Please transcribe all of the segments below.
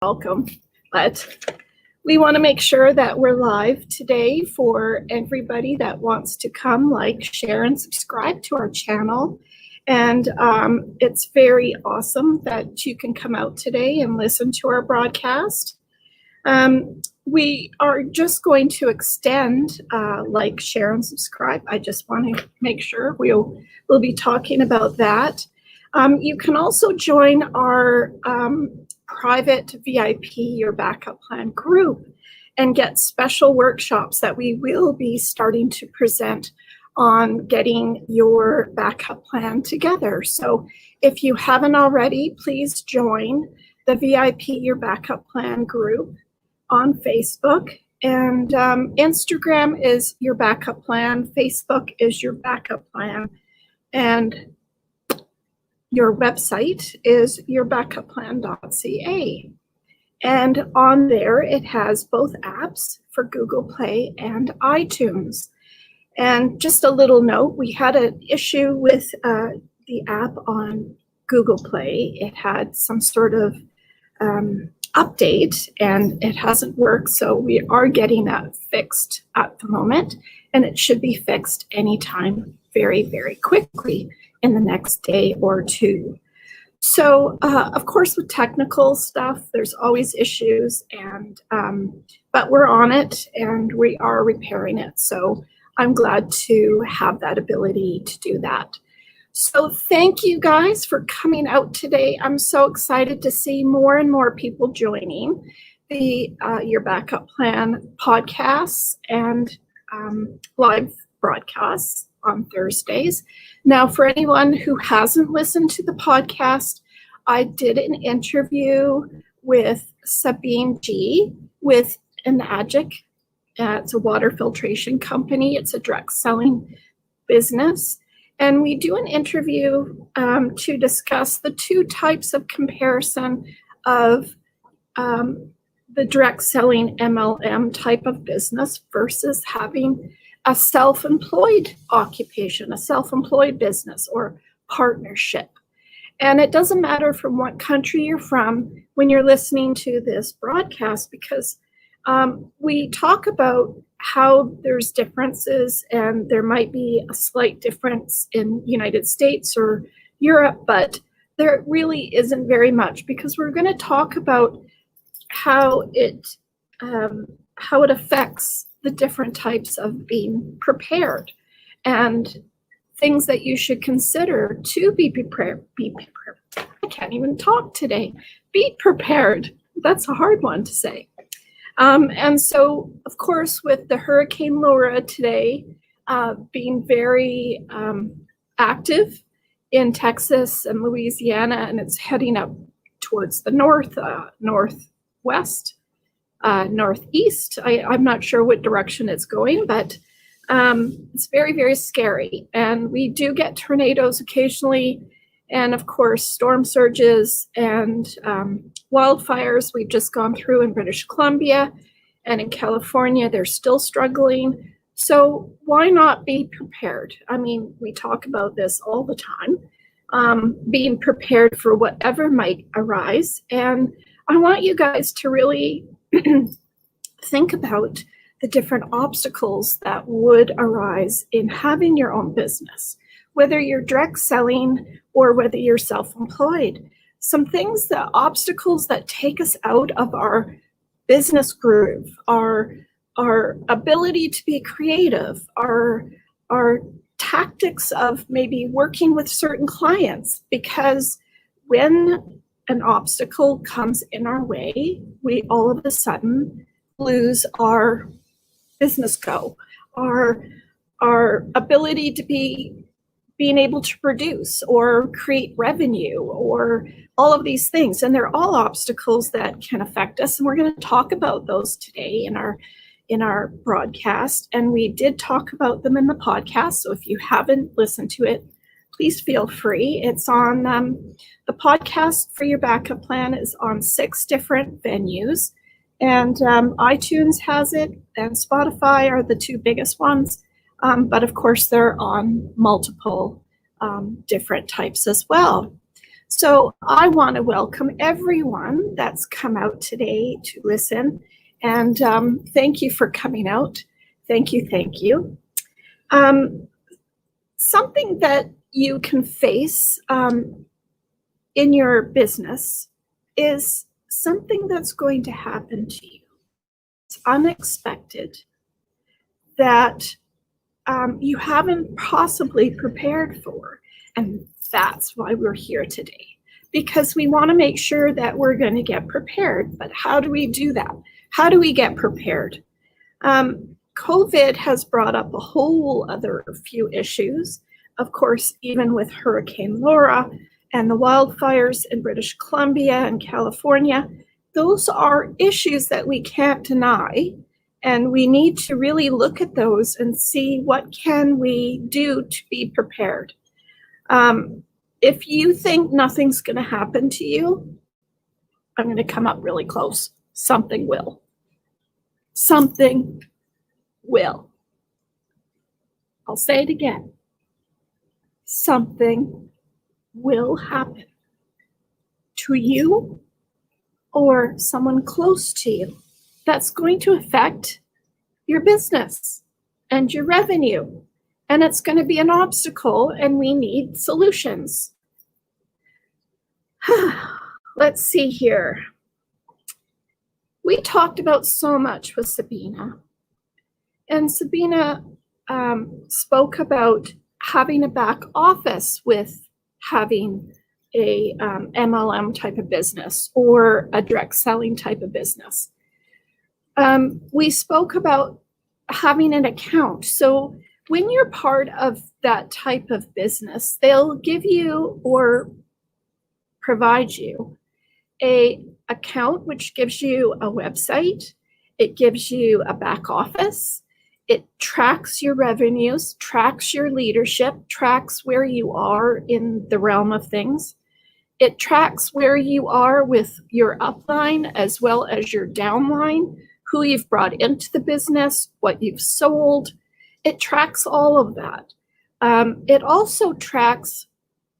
welcome. But we want to make sure that we're live today for everybody that wants to come, like, share, and subscribe to our channel. And it's very awesome that you can come out today and listen to our broadcast. We are just going to extend like, share, and subscribe. I just want to make sure we'll be talking about that. You can also join our private VIP, your backup plan group, and get special workshops that we will be starting to present on getting your backup plan together. So if you haven't already, please join the VIP, your backup plan group on Facebook. And Instagram is your backup plan. Facebook is your backup plan. And your website is yourbackupplan.ca. And on there, it has both apps for Google Play and iTunes. And just a little note, we had an issue with the app on Google Play. It had some sort of update and it hasn't worked. So we are getting that fixed at the moment, and it should be fixed anytime very, very quickly in the next day or two. So of course, with technical stuff, there's always issues, and but we're on it and we are repairing it. So I'm glad to have that ability to do that. So thank you guys for coming out today. I'm so excited to see more and more people joining the Your Backup Plan podcasts and live broadcasts on Thursdays. Now, for anyone who hasn't listened to the podcast, I did an interview with Sabine G with Enagic. It's a water filtration company. It's a direct selling business. And we do an interview to discuss the two types of comparison of the direct selling MLM type of business versus having a self-employed occupation, a self-employed business or partnership. And it doesn't matter from what country you're from when you're listening to this broadcast, because we talk about how there's differences, and there might be a slight difference in United States or Europe, but there really isn't very much, because we're going to talk about how it affects the different types of being prepared and things that you should consider to be prepared. I can't even talk today. Be prepared. That's a hard one to say. And so, of course, with the Hurricane Laura today being very active in Texas and Louisiana, and it's heading up towards the northwest, northeast. I'm not sure what direction it's going, but it's very, very scary. And we do get tornadoes occasionally, and of course, storm surges and wildfires. We've just gone through in British Columbia, and in California, they're still struggling. So why not be prepared? I mean, we talk about this all the time, being prepared for whatever might arise. And I want you guys to really think about the different obstacles that would arise in having your own business, whether you're direct selling or whether you're self-employed. Some things, the obstacles that take us out of our business groove, our ability to be creative, our tactics of maybe working with certain clients, because when an obstacle comes in our way, we all of a sudden lose our business go, our ability to being able to produce or create revenue or all of these things. And they're all obstacles that can affect us. And we're going to talk about those today in our broadcast. And we did talk about them in the podcast. So if you haven't listened to it, please feel free. It's on the podcast for Your Backup Plan is on 6 different venues. And iTunes has it, and Spotify are the 2 biggest ones. But of course, they're on multiple different types as well. So I want to welcome everyone that's come out today to listen. And thank you for coming out. Thank you, thank you. Something that you can face in your business is something that's going to happen to you. It's unexpected that you haven't possibly prepared for. And that's why we're here today, because we want to make sure that we're going to get prepared. But how do we do that? How do we get prepared? COVID has brought up a whole other few issues. Of course, even with Hurricane Laura and the wildfires in British Columbia and California, those are issues that we can't deny. And we need to really look at those and see what can we do to be prepared. If you think nothing's going to happen to you, I'm going to come up really close. Something will. Something will. I'll say it again. Something will happen to you or someone close to you that's going to affect your business and your revenue. And it's going to be an obstacle, and we need solutions. Let's see here. We talked about so much with Sabina. And Sabina spoke about having a back office with having a MLM type of business or a direct selling type of business. We spoke about having an account. So when you're part of that type of business, they'll give you or provide you a account, which gives you a website. It gives you a back office. It tracks your revenues, tracks your leadership, tracks where you are in the realm of things. It tracks where you are with your upline as well as your downline, who you've brought into the business, what you've sold. It tracks all of that. It also tracks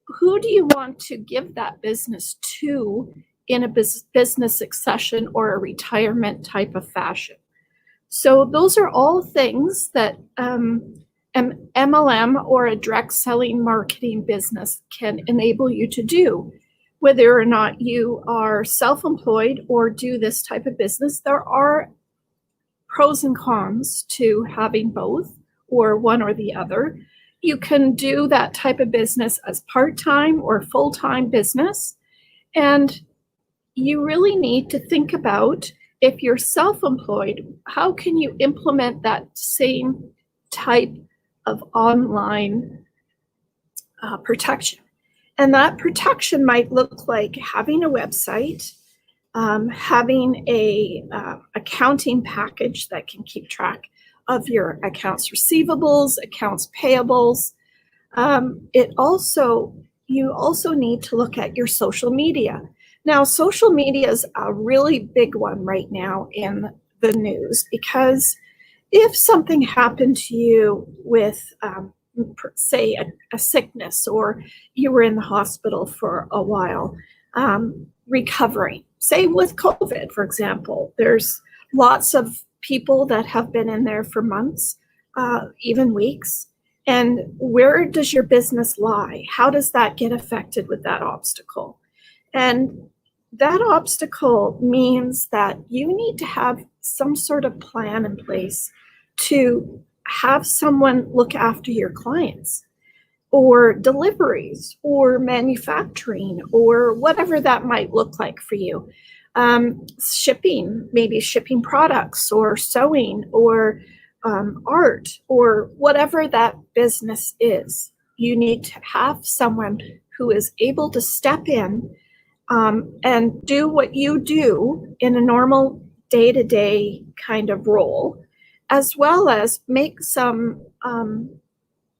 who do you want to give that business to in a business succession or a retirement type of fashion. So those are all things that an MLM or a direct selling marketing business can enable you to do. Whether or not you are self-employed or do this type of business, there are pros and cons to having both or one or the other. You can do that type of business as part-time or full-time business. And you really need to think about, if you're self-employed, how can you implement that same type of online protection? And that protection might look like having a website, having a accounting package that can keep track of your accounts receivables, accounts payables. You also need to look at your social media. Now, social media is a really big one right now in the news, because if something happened to you with, say, a sickness, or you were in the hospital for a while recovering, say with COVID, for example, there's lots of people that have been in there for months, even weeks. And where does your business lie? How does that get affected with that obstacle? And that obstacle means that you need to have some sort of plan in place to have someone look after your clients, or deliveries, or manufacturing, or whatever that might look like for you. Shipping, maybe shipping products, or sewing, or art, or whatever that business is. You need to have someone who is able to step in and do what you do in a normal day-to-day kind of role, as well as make some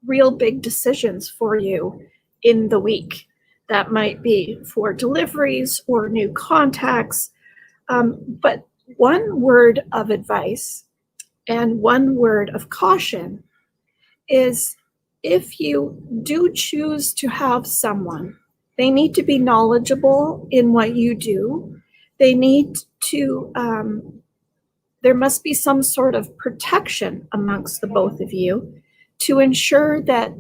real big decisions for you in the week. That might be for deliveries or new contacts. But one word of advice and one word of caution is, if you do choose to have someone They need to be knowledgeable in what you do. They need to, there must be some sort of protection amongst the both of you to ensure that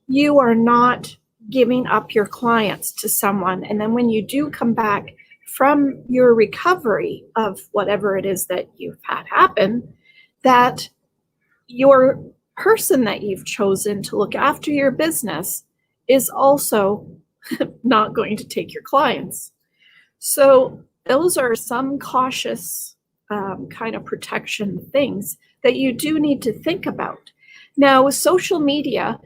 you are not giving up your clients to someone. And then when you do come back from your recovery of whatever it is that you've had happen, that your person that you've chosen to look after your business is also not going to take your clients. So those are some cautious kind of protection things that you do need to think about. Now, with social media,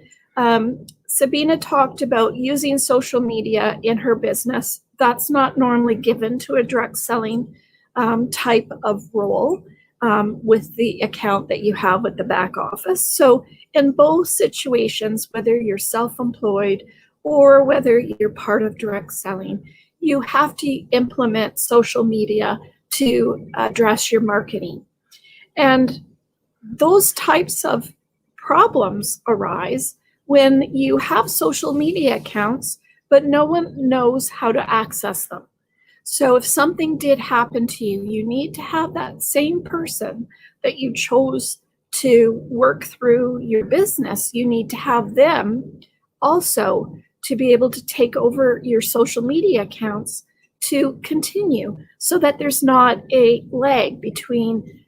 Sabina talked about using social media in her business. That's not normally given to a direct selling type of role with the account that you have with the back office. So in both situations, whether you're self-employed or whether you're part of direct selling, you have to implement social media to address your marketing. And those types of problems arise when you have social media accounts, but no one knows how to access them. So if something did happen to you, you need to have that same person that you chose to work through your business. You need to have them also to be able to take over your social media accounts to continue, so that there's not a lag between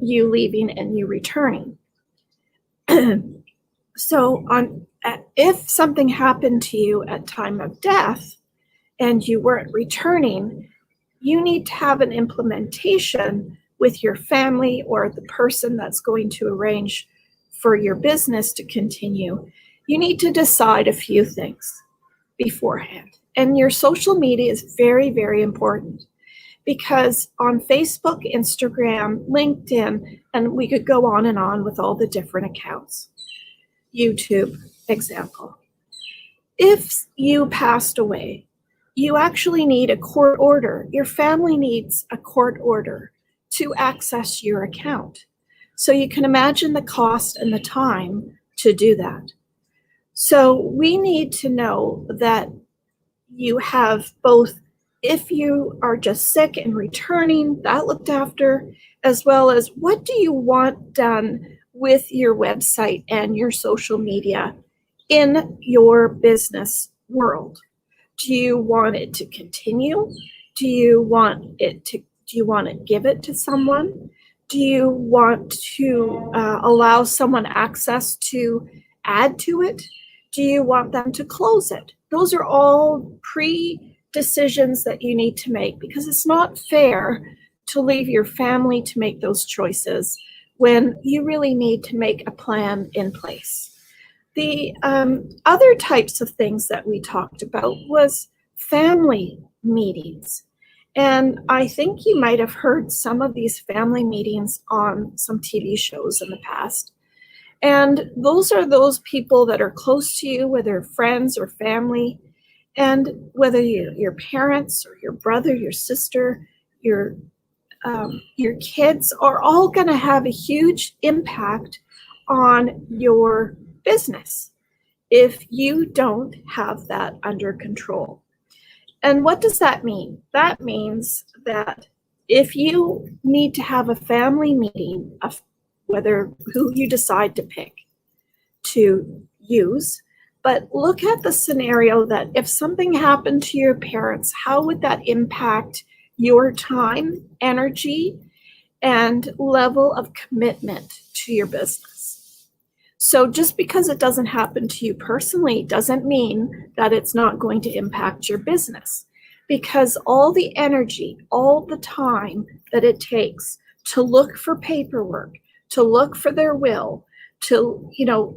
you leaving and you returning. So if something happened to you at time of death and you weren't returning, you need to have an implementation with your family or the person that's going to arrange for your business to continue. You need to decide a few things beforehand. And your social media is very, very important, because on Facebook, Instagram, LinkedIn, and we could go on and on with all the different accounts. YouTube, example. If you passed away, you actually need a court order. Your family needs a court order to access your account. So you can imagine the cost and the time to do that. So we need to know that you have both, if you are just sick and returning, that looked after, as well as what do you want done with your website and your social media in your business world. Do you want it to continue? Do you want to give it to someone? Do you want to allow someone access to add to it? Do you want them to close it? Those are all pre-decisions that you need to make, because it's not fair to leave your family to make those choices when you really need to make a plan in place. The other types of things that we talked about was family meetings. And I think you might have heard some of these family meetings on some TV shows in the past. And those are those people that are close to you, whether friends or family, and whether your parents or your brother, your sister, your kids are all going to have a huge impact on your business if you don't have that under control. And what does that mean? That means that if you need to have a family meeting, whether who you decide to pick to use, but look at the scenario that if something happened to your parents, how would that impact your time, energy, and level of commitment to your business? So just because it doesn't happen to you personally doesn't mean that it's not going to impact your business, because all the energy, all the time that it takes to look for paperwork, to look for their will, to,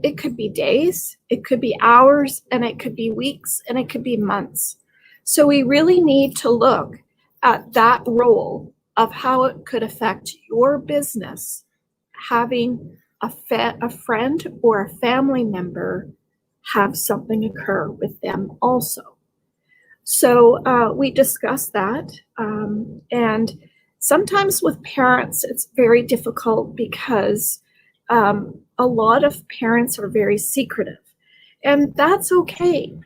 it could be days, it could be hours, and it could be weeks, and it could be months. So we really need to look at that role of how it could affect your business, having a friend or a family member have something occur with them also. So we discussed that. And sometimes with parents, it's very difficult because a lot of parents are very secretive. And that's okay.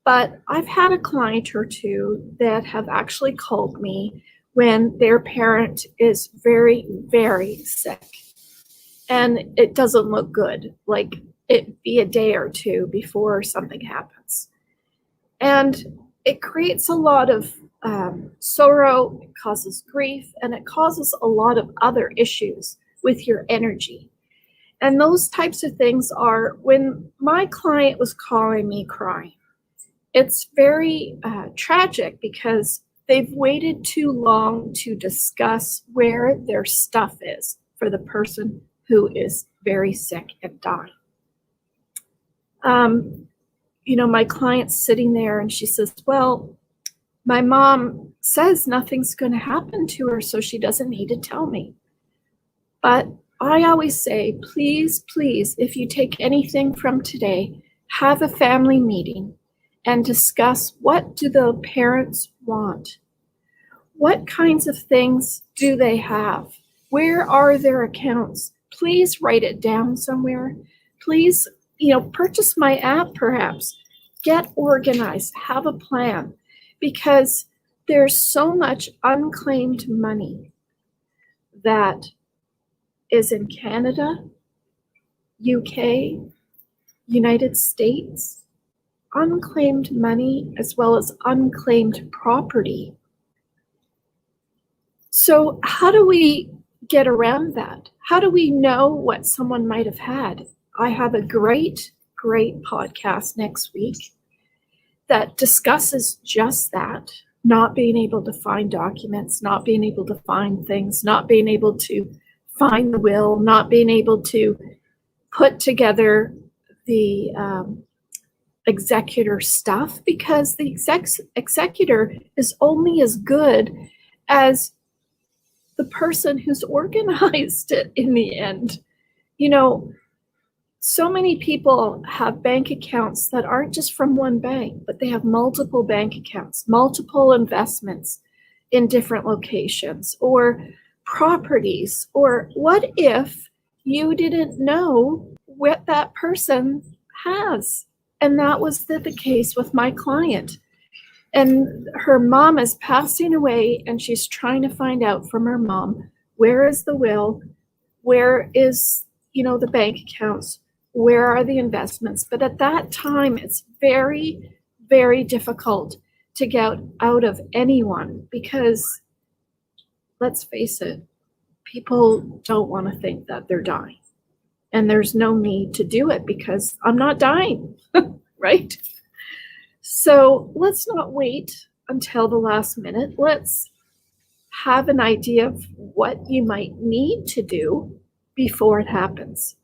But I've had a client or two that have actually called me when their parent is very, very sick and it doesn't look good, like it be a day or two before something happens. And it creates a lot of sorrow, it causes grief, and it causes a lot of other issues with your energy. And those types of things are when my client was calling me crying. It's very tragic because they've waited too long to discuss where their stuff is for the person who is very sick and dying. My client's sitting there and she says, well, my mom says nothing's going to happen to her, so she doesn't need to tell me. But I always say, please, please, if you take anything from today, have a family meeting and discuss what do the parents want? What kinds of things do they have? Where are their accounts? Please write it down somewhere. Please, purchase my app perhaps. Get organized, have a plan, because there's so much unclaimed money that is in Canada, UK, United States, unclaimed money as well as unclaimed property. So how do we get around that? How do we know what someone might have had? I have a great podcast next week that discusses just that, not being able to find documents, not being able to find things, not being able to find the will, not being able to put together the executor stuff, because the executor is only as good as the person who's organized it in the end. So many people have bank accounts that aren't just from one bank, but they have multiple bank accounts, multiple investments in different locations or properties. Or what if you didn't know what that person has? And that was the case with my client. And her mom is passing away and she's trying to find out from her mom, where is the will? Where is, the bank accounts? Where are the investments? But at that time, it's very, very difficult to get out of anyone because, let's face it, people don't want to think that they're dying. And there's no need to do it because I'm not dying, right? So let's not wait until the last minute. Let's have an idea of what you might need to do before it happens.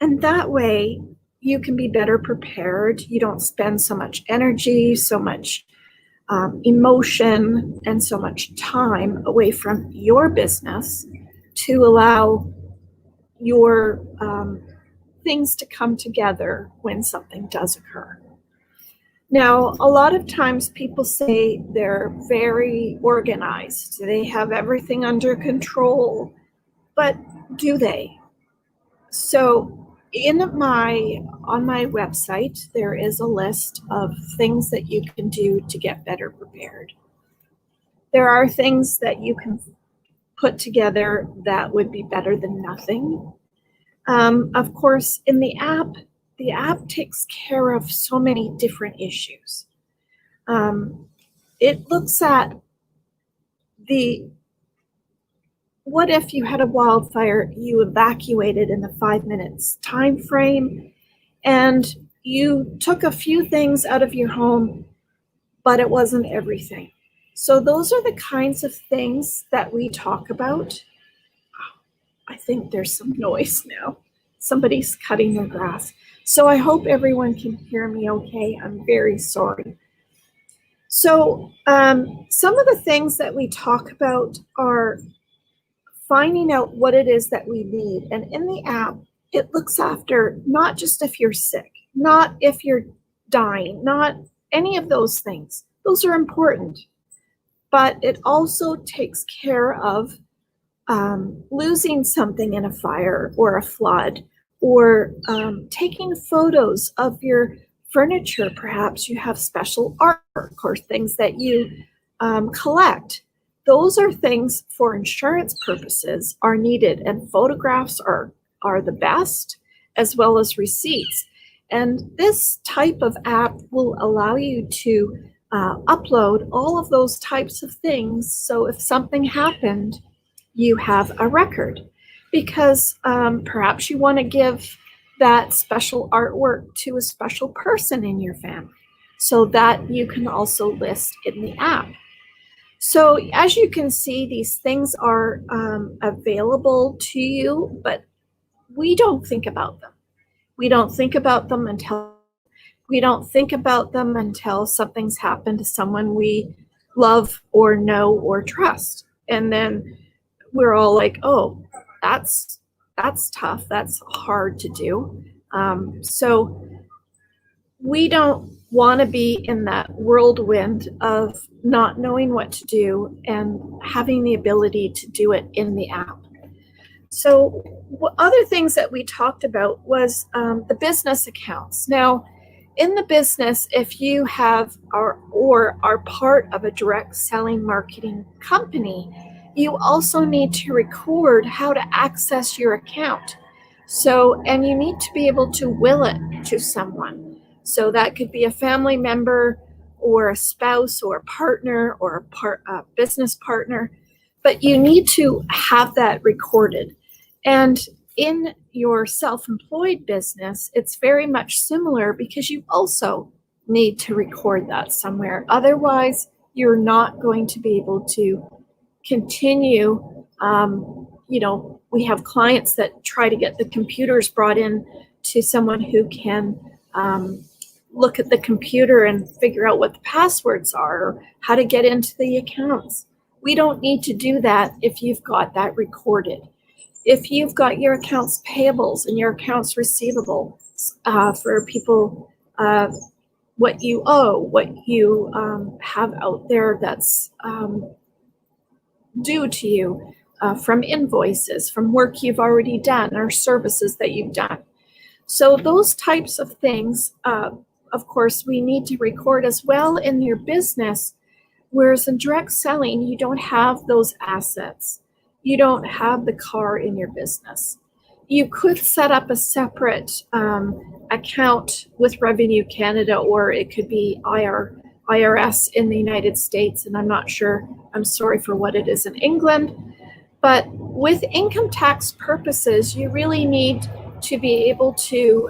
And that way you can be better prepared. You don't spend so much energy, so much emotion, and so much time away from your business to allow your things to come together when something does occur. Now, a lot of times people say they're very organized. They have everything under control, but do they? So on my website, there is a list of things that you can do to get better prepared. There are things that you can put together that would be better than nothing. Of course, in the app takes care of so many different issues. It looks at what if you had a wildfire, you evacuated in the 5 minutes time frame, and you took a few things out of your home, but it wasn't everything. So those are the kinds of things that we talk about. I think there's some noise now. Somebody's cutting their grass. So I hope everyone can hear me okay. I'm very sorry. So some of the things that we talk about are finding out what it is that we need. And in the app, it looks after not just if you're sick, not if you're dying, not any of those things. Those are important. But it also takes care of losing something in a fire or a flood, or taking photos of your furniture, perhaps you have special artwork or things that you collect. Those are things for insurance purposes are needed, and photographs are the best, as well as receipts. And this type of app will allow you to upload all of those types of things. So if something happened, you have a record, because perhaps you want to give that special artwork to a special person in your family, so that you can also list in the app. So as you can see, these things are available to you, but we don't think about them. We don't think about them until something's happened to someone we love or know or trust. And then we're all like, oh, that's tough. That's hard to do. So we don't want to be in that whirlwind of not knowing what to do and having the ability to do it in the app. So other things that we talked about was the business accounts. Now, in the business, if you have or are part of a direct selling marketing company, you also need to record how to access your account. So, and you need to be able to will it to someone. So that could be a family member or a spouse or a partner or a business partner, but you need to have that recorded. And in your self-employed business, it's very much similar, because you also need to record that somewhere. Otherwise, you're not going to be able to continue. We have clients that try to get the computers brought in to someone who can look at the computer and figure out what the passwords are or how to get into the accounts. We don't need to do that if you've got that recorded. If you've got your accounts payables and your accounts receivable for people, what you owe, what you have out there that's due to you from invoices, from work you've already done or services that you've done. So those types of things, of course, we need to record as well in your business, whereas in direct selling, you don't have those assets. You don't have the car in your business. You could set up a separate account with Revenue Canada, or it could be IRS in the United States, and I'm not sure, I'm sorry for what it is in England. But with income tax purposes, you really need to be able to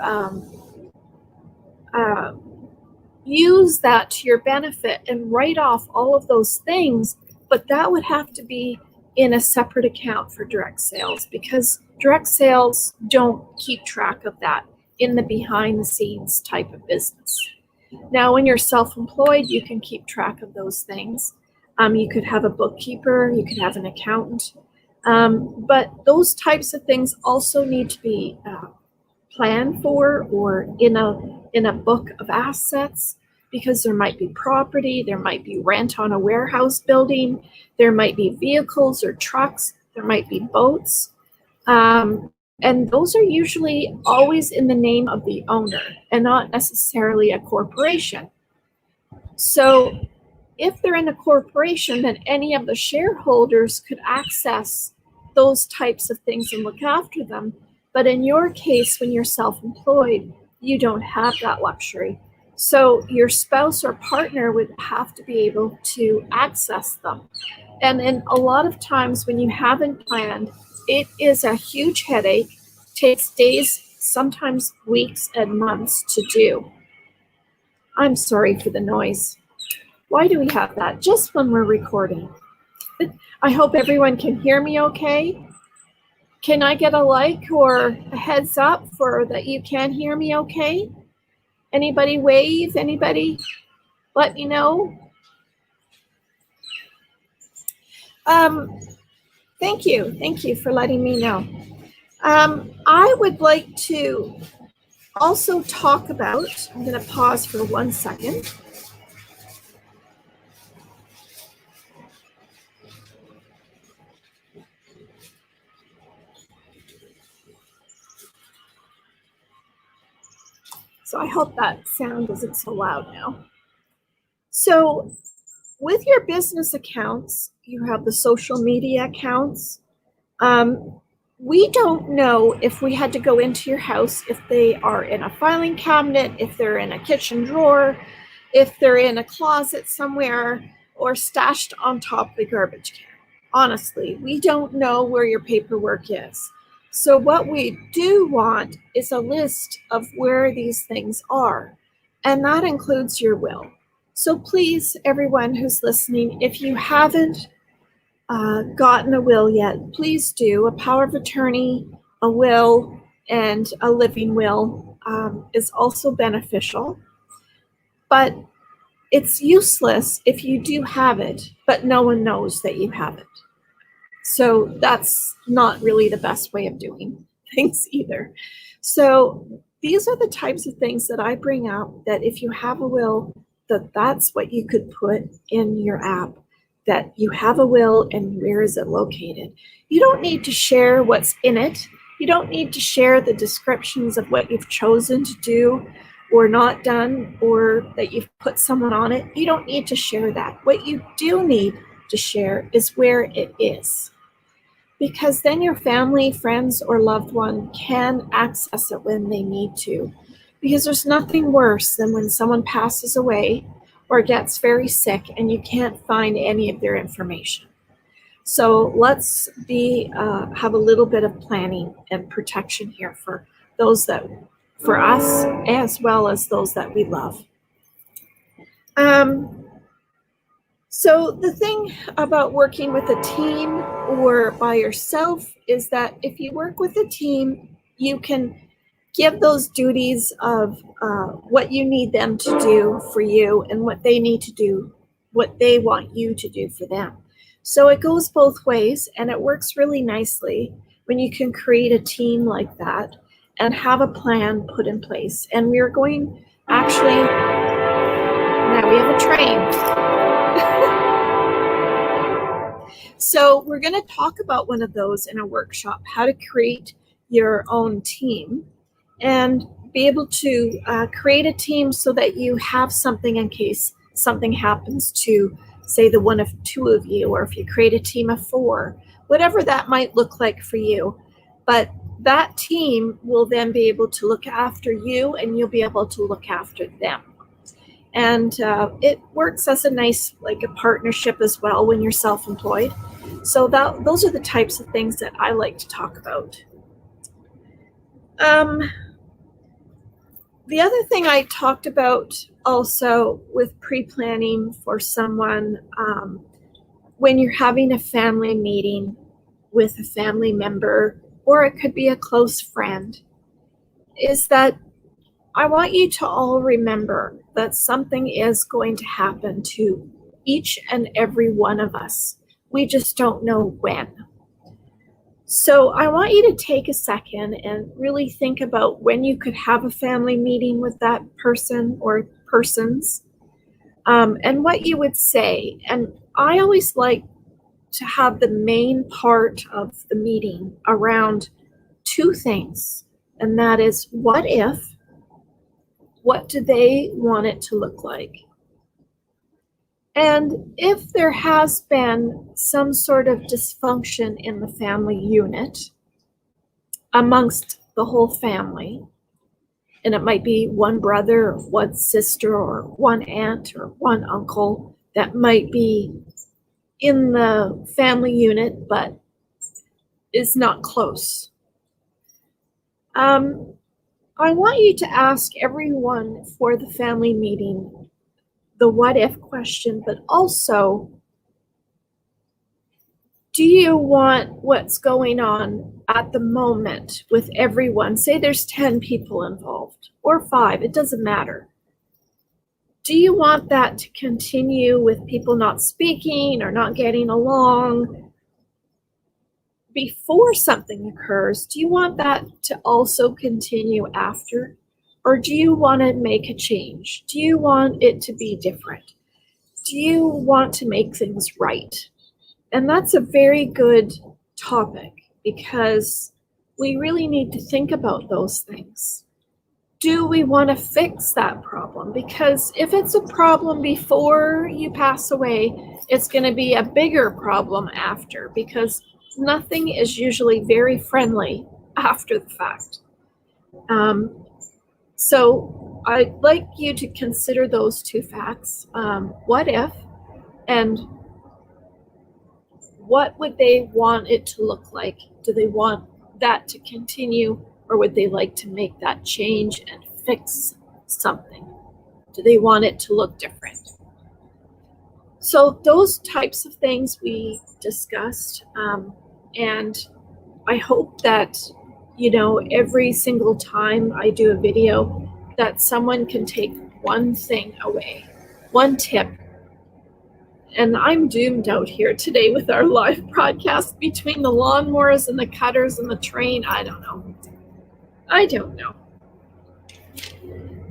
use that to your benefit and write off all of those things, but that would have to be in a separate account for direct sales, because direct sales don't keep track of that in the behind the scenes type of business. Now, when you're self-employed, you can keep track of those things. You could have a bookkeeper, you could have an accountant, but those types of things also need to be planned for, or in a book of assets, because there might be property, there might be rent on a warehouse building, there might be vehicles or trucks, there might be boats. And those are usually always in the name of the owner and not necessarily a corporation. So if they're in a corporation, then any of the shareholders could access those types of things and look after them. But in your case, when you're self-employed, you don't have that luxury. So your spouse or partner would have to be able to access them. And in a lot of times when you haven't planned, it is a huge headache, takes days, sometimes weeks and months to do. I'm sorry for the noise. Why do we have that just when we're recording? I hope everyone can hear me okay. Can I get a like or a heads up for that you can hear me okay? Anybody wave? Anybody let me know? Thank you. Thank you for letting me know. I would like to also talk about, I'm going to pause for 1 second. So I hope that sound isn't so loud now. So with your business accounts, you have the social media accounts. We don't know if we had to go into your house, if they are in a filing cabinet, if they're in a kitchen drawer, if they're in a closet somewhere, or stashed on top of the garbage can. Honestly, we don't know where your paperwork is. So what we do want is a list of where these things are, and that includes your will. So please, everyone who's listening, if you haven't gotten a will yet, please do. A power of attorney, a will, and a living will is also beneficial. But it's useless if you do have it, but no one knows that you have it. So that's not really the best way of doing things either. So these are the types of things that I bring up, that if you have a will, that's what you could put in your app, that you have a will and where is it located. You don't need to share what's in it. You don't need to share the descriptions of what you've chosen to do or not done, or that you've put someone on it. You don't need to share that. What you do need to share is where it is, because then your family, friends, or loved one can access it when they need to. Because there's nothing worse than when someone passes away or gets very sick and you can't find any of their information. So let's have a little bit of planning and protection here for us, as well as those that we love. So the thing about working with a team or by yourself is that if you work with a team, you can give those duties of what you need them to do for you and what they need to do, what they want you to do for them. So it goes both ways, and it works really nicely when you can create a team like that and have a plan put in place. And we're going, actually, now we have a train. So we're going to talk about one of those in a workshop, how to create your own team and be able to create a team so that you have something in case something happens to, say, the one of two of you, or if you create a team of 4, whatever that might look like for you. But that team will then be able to look after you, and you'll be able to look after them. And it works as a nice, like a partnership as well when you're self-employed. So those are the types of things that I like to talk about. The other thing I talked about also with pre-planning for someone, when you're having a family meeting with a family member, or it could be a close friend, is that I want you to all remember that something is going to happen to each and every one of us. We just don't know when. So I want you to take a second and really think about when you could have a family meeting with that person or persons, and what you would say. And I always like to have the main part of the meeting around 2 things, and that is, what if? What do they want it to look like? And if there has been some sort of dysfunction in the family unit amongst the whole family, and it might be one brother or one sister or one aunt or one uncle that might be in the family unit but is not close. I want you to ask everyone for the family meeting the what if question, but also, do you want what's going on at the moment with everyone? Say there's 10 people involved, or 5, it doesn't matter. Do you want that to continue with people not speaking or not getting along before something occurs? Do you want that to also continue after? Or do you want to make a change? Do you want it to be different? Do you want to make things right? And that's a very good topic, because we really need to think about those things. do we want to fix that problem? Because if it's a problem before you pass away, it's going to be a bigger problem after, because nothing is usually very friendly after the fact. So I'd like you to consider those two facts. What if, and what would they want it to look like? Do they want that to continue, or would they like to make that change and fix something? Do they want it to look different? So those types of things we discussed, and I hope that, every single time I do a video, that someone can take one thing away, one tip. And I'm doomed out here today with our live broadcast between the lawnmowers and the cutters and the train. I don't know.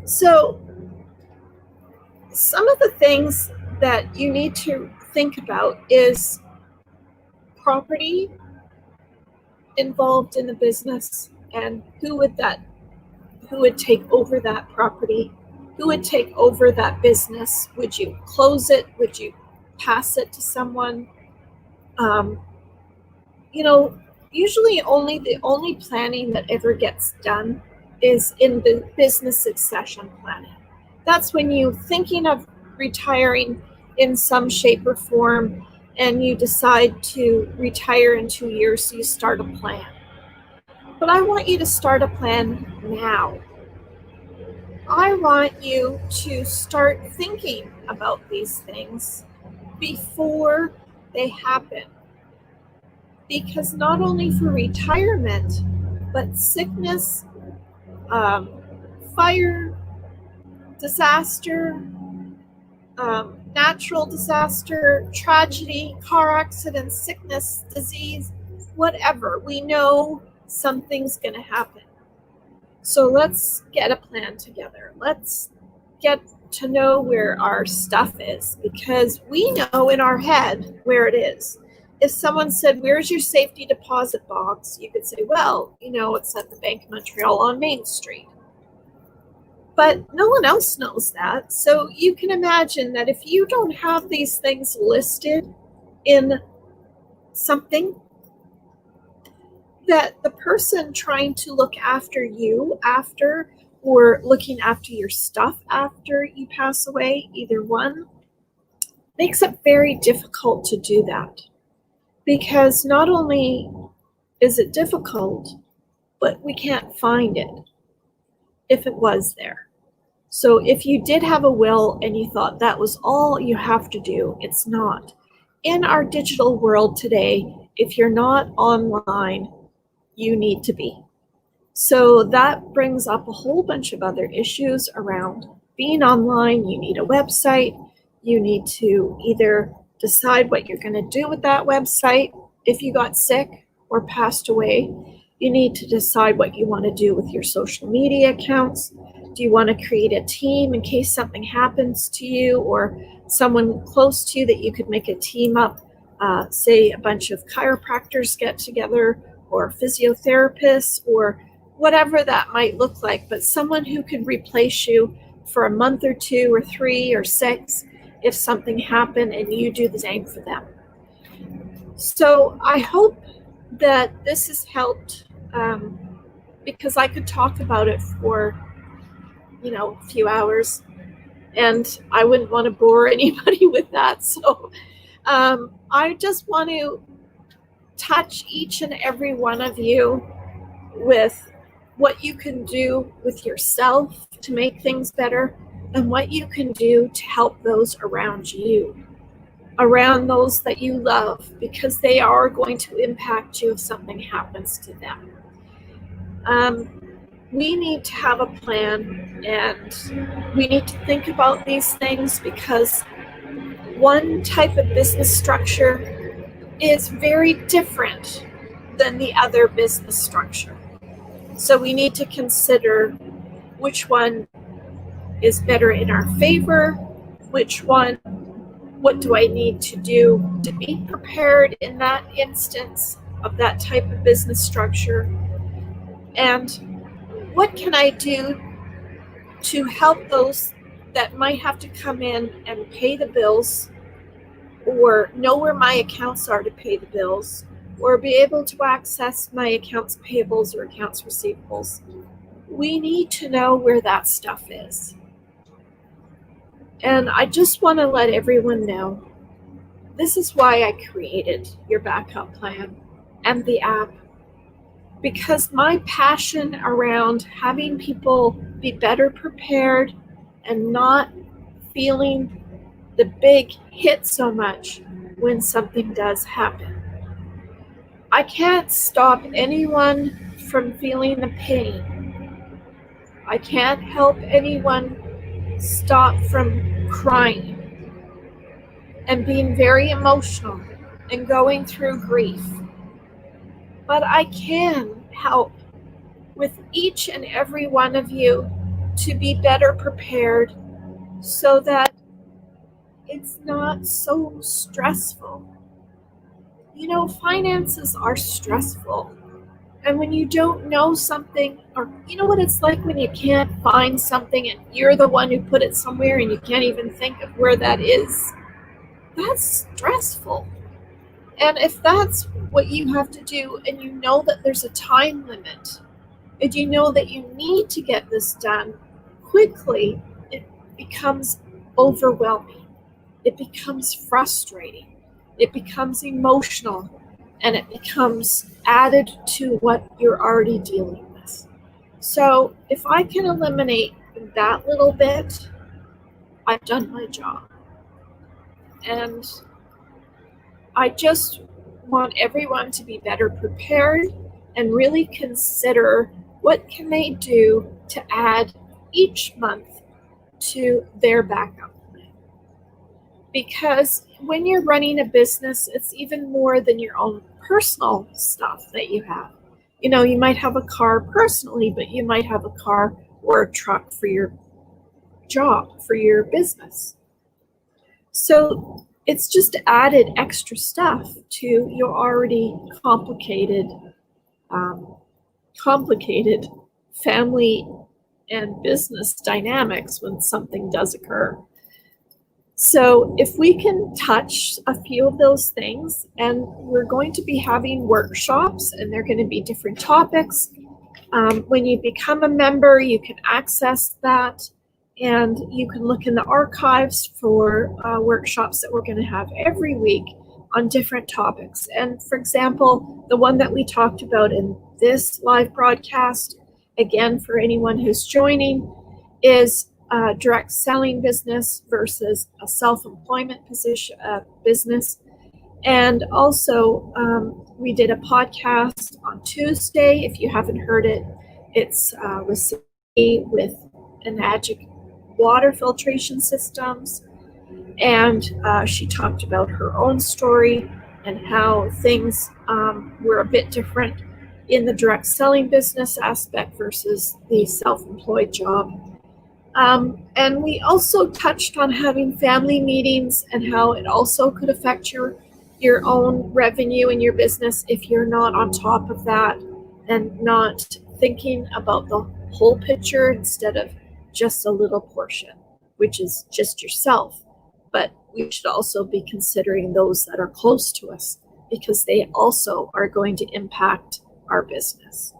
So some of the things that you need to think about is property involved in the business, and who would take over that property? Who would take over that business? Would you close it? Would you pass it to someone? Usually the only planning that ever gets done is in the business succession planning. That's when you're thinking of retiring in some shape or form, and you decide to retire in 2 years, so you start a plan. But I want you to start a plan now. I want you to start thinking about these things before they happen. Because not only for retirement, but sickness, fire, disaster, natural disaster, tragedy, car accident, sickness, disease, whatever, we know something's going to happen. So let's get a plan together. Let's get to know where our stuff is, because we know in our head where it is. If someone said, "Where's your safety deposit box?" you could say, "Well, it's at the Bank of Montreal on Main Street." But no one else knows that. So you can imagine that if you don't have these things listed in something, that the person trying to look after you after, or looking after your stuff after you pass away, either one, makes it very difficult to do that. Because not only is it difficult, but we can't find it if it was there. So if you did have a will and you thought that was all you have to do, it's not. In our digital world today, if you're not online, you need to be. So that brings up a whole bunch of other issues around being online. You need a website. You need to either decide what you're going to do with that website. If you got sick or passed away, you need to decide what you want to do with your social media accounts. Do you want to create a team in case something happens to you, or someone close to you that you could make a team up, say a bunch of chiropractors get together, or physiotherapists, or whatever that might look like, but someone who could replace you for a month or 2 or 3 or 6 if something happened, and you do the same for them. So I hope that this has helped, because I could talk about it for a few hours, and I wouldn't want to bore anybody with that. So I just want to touch each and every one of you with what you can do with yourself to make things better, and what you can do to help those around you, around those that you love, because they are going to impact you if something happens to them. We need to have a plan, and we need to think about these things, because one type of business structure is very different than the other business structure. So we need to consider which one is better in our favor, what do I need to do to be prepared in that instance of that type of business structure, and what can I do to help those that might have to come in and pay the bills, or know where my accounts are to pay the bills, or be able to access my accounts payables or accounts receivables. We need to know where that stuff is. And I just want to let everyone know, this is why I created your backup plan and the app, because my passion around having people be better prepared and not feeling the big hit so much when something does happen. I can't stop anyone from feeling the pain. I can't help anyone stop from crying and being very emotional and going through grief. But I can help with each and every one of you to be better prepared so that it's not so stressful. You know, finances are stressful. And when you don't know something, or you know what it's like when you can't find something and you're the one who put it somewhere and you can't even think of where that is, that's stressful. And if that's what you have to do, and you know that there's a time limit, and you know that you need to get this done quickly, it becomes overwhelming. It becomes frustrating. It becomes emotional, and it becomes added to what you're already dealing with. So if I can eliminate that little bit, I've done my job. And I just want everyone to be better prepared and really consider what can they do to add each month to their backup plan. Because when you're running a business, it's even more than your own personal stuff that you have. You know, you might have a car personally, but you might have a car or a truck for your job, for your business. So it's just added extra stuff to your already complicated family and business dynamics when something does occur. So if we can touch a few of those things, and we're going to be having workshops, and they're going to be different topics. When you become a member, you can access that, and you can look in the archives for workshops that we're going to have every week on different topics. And for example, the one that we talked about in this live broadcast, again, for anyone who's joining, is direct selling business versus a self-employment position business. And also, we did a podcast on Tuesday. If you haven't heard it, it's with Enagic water filtration systems. And she talked about her own story and how things were a bit different in the direct selling business aspect versus the self-employed job. And we also touched on having family meetings and how it also could affect your own revenue in your business if you're not on top of that and not thinking about the whole picture instead of just a little portion, which is just yourself. But we should also be considering those that are close to us, because they also are going to impact our business.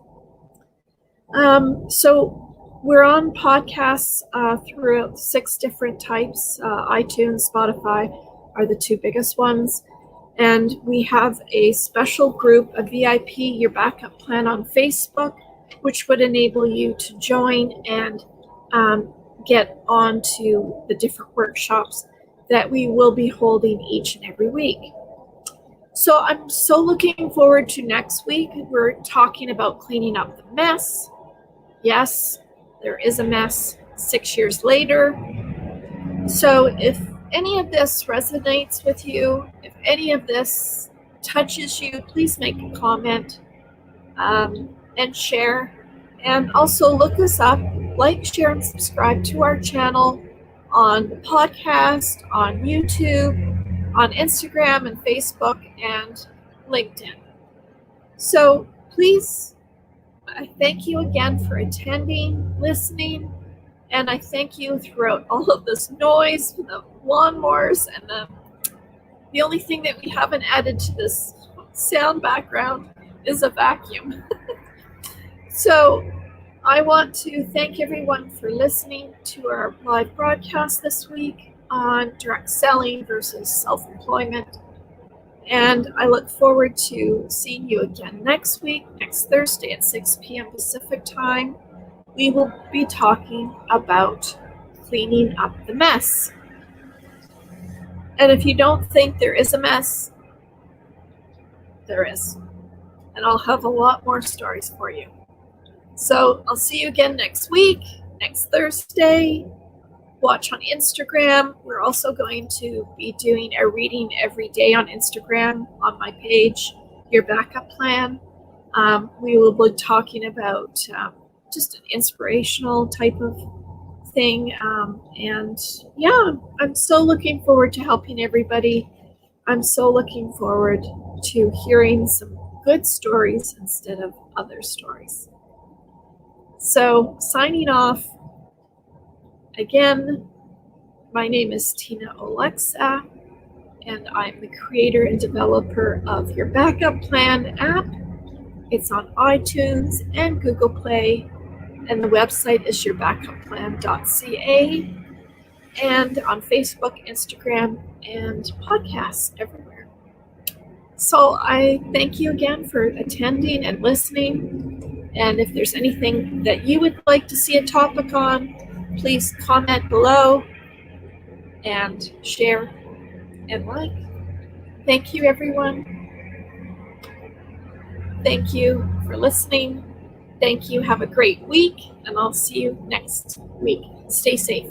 So we're on podcasts through 6 different types. iTunes, Spotify are the 2 biggest ones. And we have a special group, a VIP, your backup plan on Facebook, which would enable you to join and get onto the different workshops that we will be holding each and every week. So I'm so looking forward to next week. We're talking about cleaning up the mess. Yes, there is a mess 6 years later. So if any of this resonates with you, if any of this touches you, please make a comment and share. And also look us up, like, share, and subscribe to our channel on the podcast, on YouTube, on Instagram and Facebook, and LinkedIn. So please, I thank you again for attending, listening, And I thank you throughout all of this noise, the lawnmowers, and the only thing that we haven't added to this sound background is a vacuum. So I want to thank everyone for listening to our live broadcast this week on direct selling versus self-employment. And I look forward to seeing you again next week, next Thursday at 6 p.m. Pacific time. We will be talking about cleaning up the mess. And if you don't think there is a mess, there is. And I'll have a lot more stories for you. So I'll see you again next week, next Thursday. Watch on Instagram. We're also going to be doing a reading every day on Instagram on my page, Your Backup Plan. We will be talking about just an inspirational type of thing. And yeah, I'm so looking forward to helping everybody. I'm so looking forward to hearing some good stories instead of other stories. So signing off, again, my name is Tina Olexa, and I'm the creator and developer of Your Backup Plan app. It's on iTunes and Google Play, and the website is yourbackupplan.ca, and on Facebook, Instagram, and podcasts everywhere. So I thank you again for attending and listening. And if there's anything that you would like to see a topic on, please comment below and share and like. Thank you, everyone. Thank you for listening. Thank you. Have a great week, and I'll see you next week. Stay safe.